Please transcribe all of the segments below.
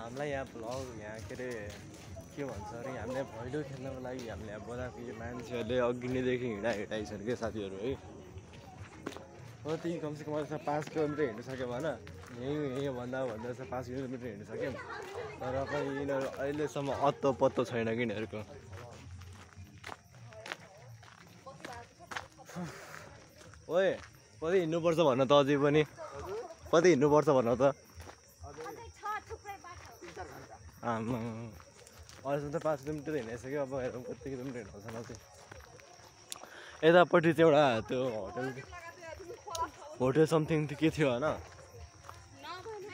हामीलाई यहाँ भ्लग यहाँ के अरे के भन्छ अरे हामीले भैलो खेल्नको लागि हामीले यहाँ बोलाएको यो मान्छेहरूले अघि नैदेखि हिँडाइछन् क्या साथीहरू है। कति कमसेकम 5 किलोमिटर हिँड्नु सक्यो भन यहीँ भन्दा चाहिँ 5 किलोमिटर हिँड्नु सक्यौँ। तर पनि यिनीहरू अहिलेसम्म अत्तो पत्तो छैन कि यिनीहरूको। ओए कति हिँड्नुपर्छ भन त अझै पनि कति हिँड्नुपर्छ भन त। अहिलेसम्म त 5 किलोमिटर हिँडिसक्यो अब हेरौँ कति किलोमिटर हिँड्नुपर्छ अझै। यतापट्टि चाहिँ एउटा त्यो होटल समथिङ के थियो होइन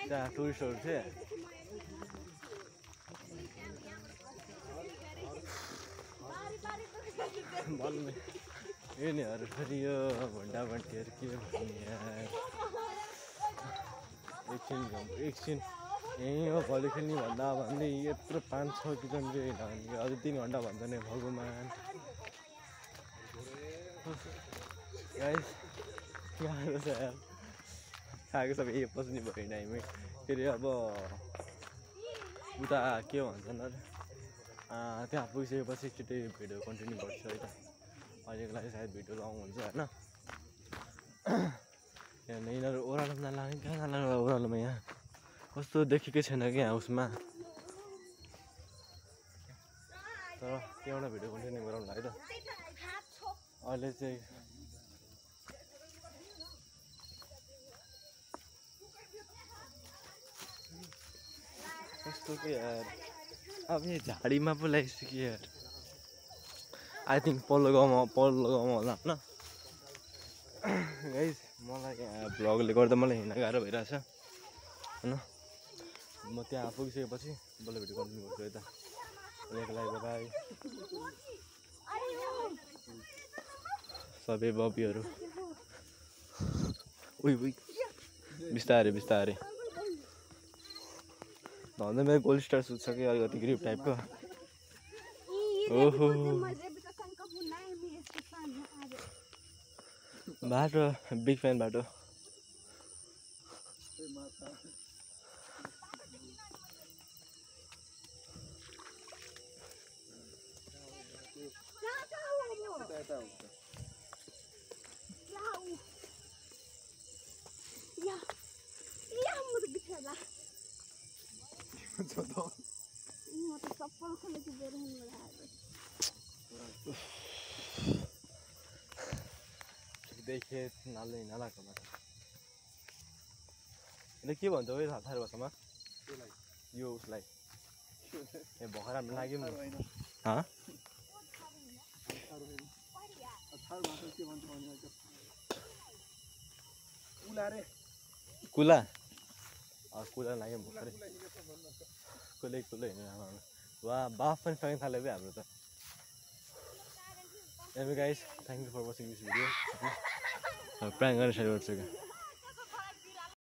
त्यहाँ टुरिस्टहरू थिए। यिनीहरू फेरि यो भुन्डा भन्टीहरू के भन्ने एकछिन यहीँ हो भोलि खेल्ने भन्दा भन्दै यत्रो 5-6 किलोमिटर हिँड्यो भने अझै 3 घन्टा भन्छ नि भगवान्। गाइस गाह्रो छ यार खाएको सबै यही पस्ने भयो टाइमै। फेरि अब उता के भन्छन् अरे त्यहाँ पुगिसकेपछि छिटै भिडियो कन्टिन्यू गर्छु है त। अहिलेको लागि सायद भिडियो लङ हुन्छ होइन। यहाँ यिनीहरू ओह्रालोमा जानु कहाँ जानु ओह्रालोमा यहाँ कस्तो देखेकै छैन कि यहाँ उसमा। तर त्यहाँबाट भिडियो कन्टिन्यू गराउनु है त। अहिले चाहिँ कस्तो के यार अब यहाँ झाडीमा पो लगाइसक्यो यार। आई थिङ्क पल्लो गाउँमा होला होइन। गाइस मलाई यहाँ भ्लगले गर्दा मलाई हिँड्न गाह्रो भइरहेछ होइन। म त्यहाँ पुगिसकेपछि बल्ल भिडियो कन्टिन्यू गर्छु है त। अहिलेको लागि बाई सबै बबीहरू। उही बिस्तारै बिस्तारै भन्दा मेरो गोल्ड स्टार सुट छ कि अलिकति ग्रिप टाइपको। ओहो बाटो बिग फ्यान बाटो। देखे नाले हिँडालाको बाटो यसले के भन्छ है थारू भाषामा यो उसलाई ए भर्खर हामी लाग्यो नि कुला कुला लाग्यो भर्खरै कुलै हिँड्नु वा बाफ पनि फ्याँक्न थाल्यो क्या हाम्रो त। Anyway guys, thank you for watching this video. Prank गर्न सुरु गर्छु क्या।